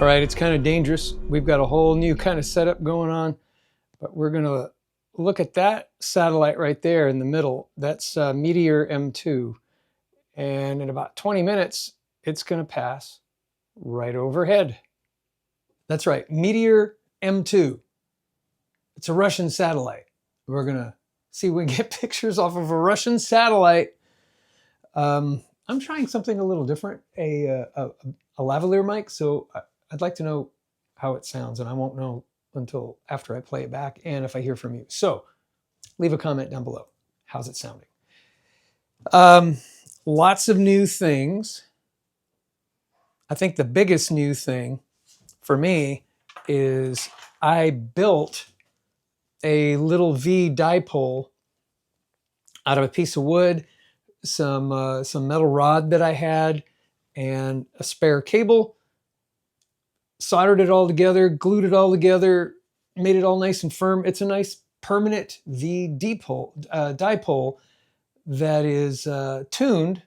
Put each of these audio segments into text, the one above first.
All right, it's kind of dangerous. We've got a whole new kind of setup going on, but we're going to look at that satellite right there in the middle. That's Meteor M2. And in about 20 minutes, it's going to pass right overhead. That's right, Meteor M2. It's a Russian satellite. We're going to see if we can get pictures off of a Russian satellite. I'm trying something a little different, a lavalier mic, so I'd like to know how it sounds, and I won't know until after I play it back and if I hear from you. So leave a comment down below. How's it sounding? Lots of new things. I think the biggest new thing for me is I built a little V dipole out of a piece of wood, some metal rod that I had, and a spare cable. Soldered it all together, glued it all together, made it all nice and firm. It's a nice permanent V dipole that is tuned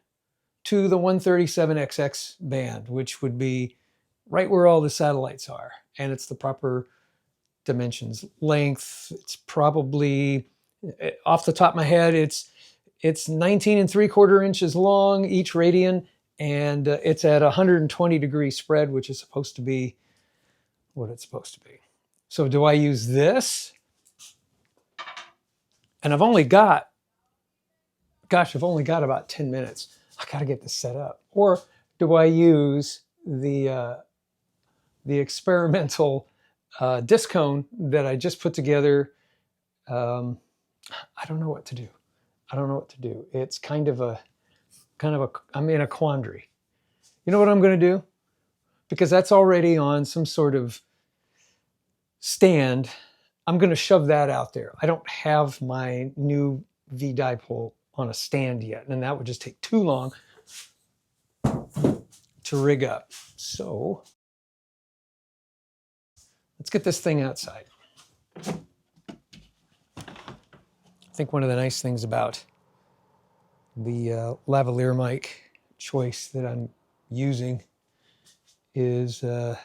to the 137XX band, which would be right where all the satellites are. And it's the proper dimensions. Length, it's probably, off the top of my head, it's 19 3/4 inches long, each radian, and it's at 120 degree spread, which is supposed to be what it's supposed to be. So do I use this? And I've only got about 10 minutes. I gotta get this set up. Or do I use the experimental disc cone that I just put together? I don't know what to do. It's kind of a, I'm in a quandary. You know what I'm gonna do? Because that's already on some sort of stand, I'm going to shove that out there. I don't have my new V dipole on a stand yet, and that would just take too long to rig up. So let's get this thing outside. I think one of the nice things about the lavalier mic choice that I'm using is I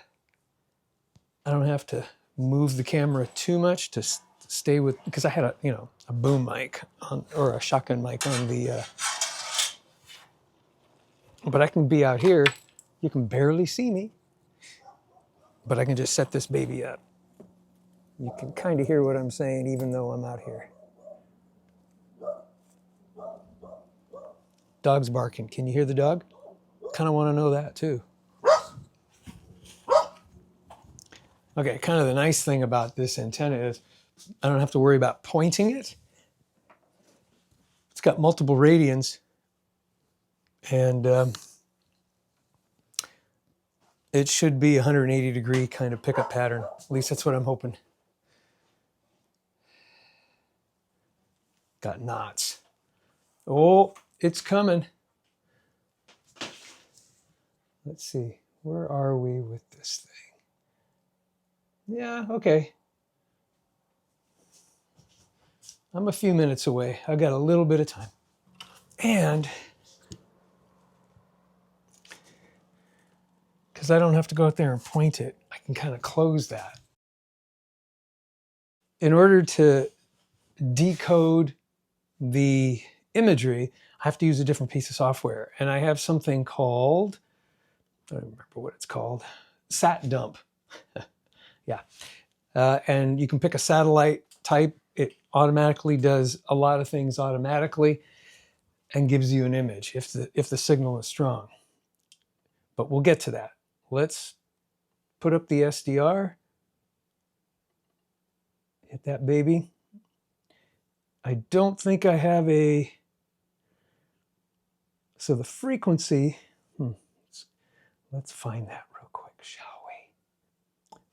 don't have to move the camera too much to stay with, because I had a boom mic on, or a shotgun mic on the, but I can be out here. You can barely see me, but I can just set this baby up. You can kind of hear what I'm saying even though I'm out here. Dog's barking. Can you hear the dog? Kind of want to know that too. Okay, kind of the nice thing about this antenna is I don't have to worry about pointing it. It's got multiple radians, and it should be a 180 degree kind of pickup pattern. At least that's what I'm hoping. Got knots. Oh, it's coming. Let's see, where are we with this thing? Yeah, okay. I'm a few minutes away. I got a little bit of time. And because I don't have to go out there and point it, I can kind of close that. In order to decode the imagery, I have to use a different piece of software. And I have something called, I don't remember what it's called, Sat Dump. Yeah. And you can pick a satellite type. It automatically does a lot of things automatically and gives you an image if the signal is strong. But we'll get to that. Let's put up the SDR. Hit that baby. I don't think I have a, so the frequency, let's find that real quick, shall we?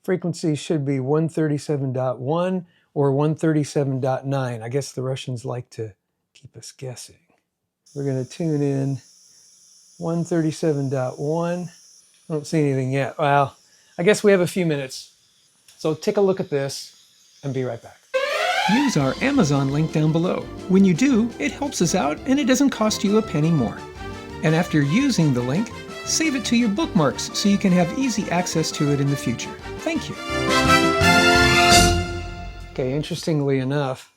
Frequency should be 137.1 or 137.9. I guess the Russians like to keep us guessing. We're going to tune in 137.1. I don't see anything yet. Well, I guess we have a few minutes. So take a look at this and be right back. Use our Amazon link down below. When you do, it helps us out and it doesn't cost you a penny more. And after using the link, Save it to your bookmarks so you can have easy access to it in the future. Thank you. Okay, interestingly enough,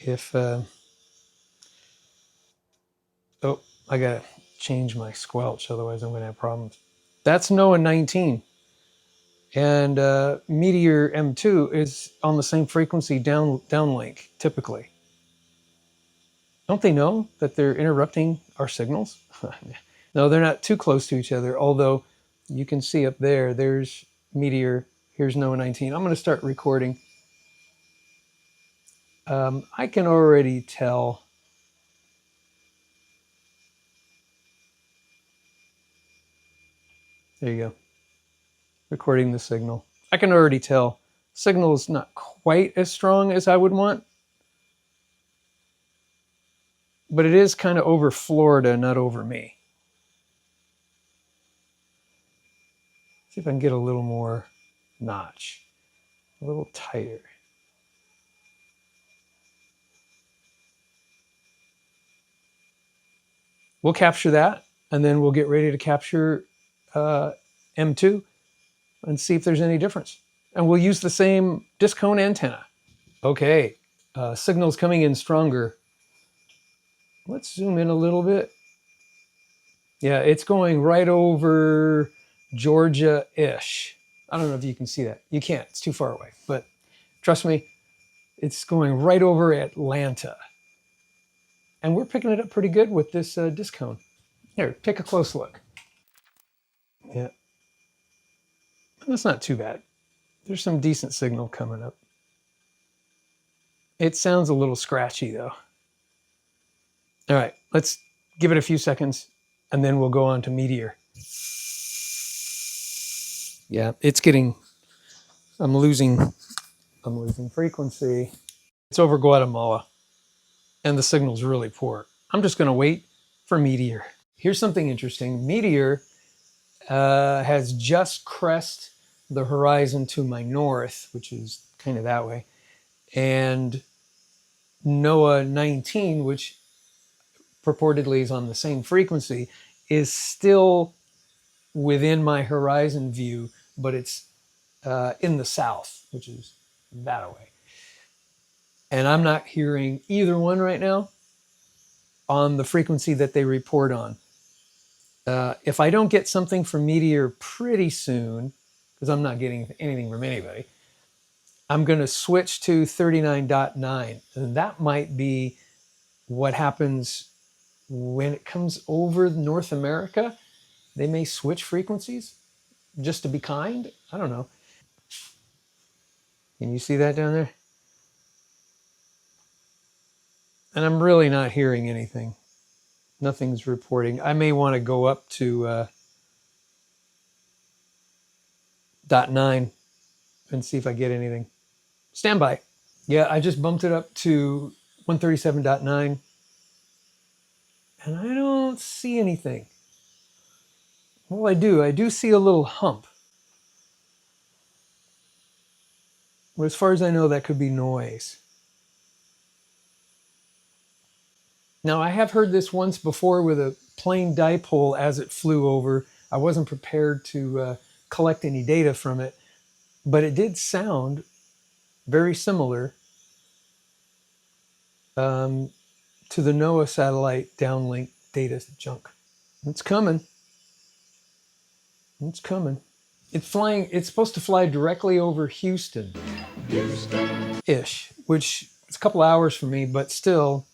if oh, I gotta change my squelch, otherwise I'm gonna have problems. That's NOAA 19. And Meteor M2 is on the same frequency downlink, typically. Don't they know that they're interrupting our signals? No, they're not too close to each other, although you can see up there, there's Meteor, here's NOAA 19. I'm gonna start recording. I can already tell. There you go. Recording the signal. I can already tell signal is not quite as strong as I would want, but it is kind of over Florida, not over me. See if I can get a little more notch, a little tighter. We'll capture that, and then we'll get ready to capture M2 and see if there's any difference. And we'll use the same disc cone antenna. Okay, signal's coming in stronger. Let's zoom in a little bit. Yeah, it's going right over Georgia-ish. I don't know if you can see that. You can't, it's too far away. But trust me, it's going right over Atlanta. And we're picking it up pretty good with this disc cone. Here, take a close look. Yeah, that's not too bad. There's some decent signal coming up. It sounds a little scratchy though. All right, let's give it a few seconds and then we'll go on to Meteor. Yeah, it's getting, I'm losing frequency. It's over Guatemala and the signal's really poor. I'm just gonna wait for Meteor. Here's something interesting. Meteor has just crested the horizon to my north, which is kind of that way. And NOAA 19, which purportedly is on the same frequency, is still within my horizon view, but it's in the south, which is that way. And I'm not hearing either one right now on the frequency that they report on. If I don't get something from Meteor pretty soon, because I'm not getting anything from anybody, I'm going to switch to 39.9. And that might be what happens when it comes over North America. They may switch frequencies just to be kind. I don't know. Can you see that down there? And I'm really not hearing anything. Nothing's reporting. I may want to go up to .9 and see if I get anything. Stand by. Yeah, I just bumped it up to 137.9 and I don't see anything. Well, I do see a little hump. But as far as I know, that could be noise. Now, I have heard this once before with a plane dipole as it flew over. I wasn't prepared to collect any data from it, but it did sound very similar to the NOAA satellite downlink data junk. It's coming. It's coming. It's flying. It's supposed to fly directly over Houston. Ish, which is a couple hours for me, but still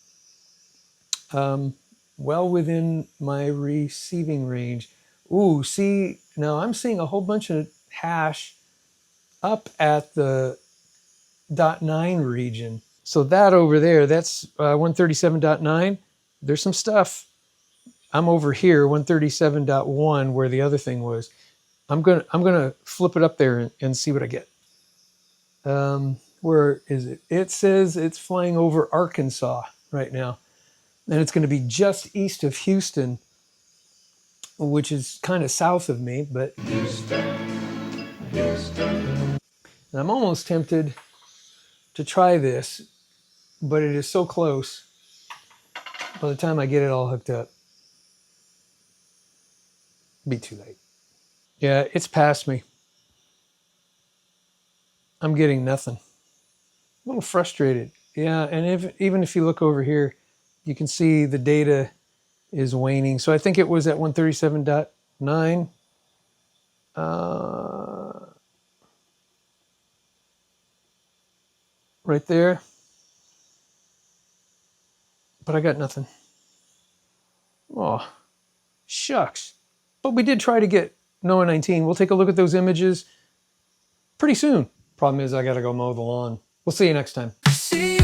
well within my receiving range. Ooh, see, now I'm seeing a whole bunch of hash up at the .9 region. So that over there, that's 137.9. There's some stuff. I'm over here, 137.1, where the other thing was. I'm gonna flip it up there and see what I get. Where is it? It says it's flying over Arkansas right now. And it's going to be just east of Houston, which is kind of south of me, but Houston. And I'm almost tempted to try this, but it is so close by the time I get it all hooked up. Be too late. Yeah, it's past me. I'm getting nothing. A little frustrated. Yeah, and even if you look over here, you can see the data is waning. So I think it was at 137.9. Right there. But I got nothing. Oh, shucks. But we did try to get NOAA 19. We'll take a look at those images pretty soon. Problem is I got to go mow the lawn. We'll see you next time. See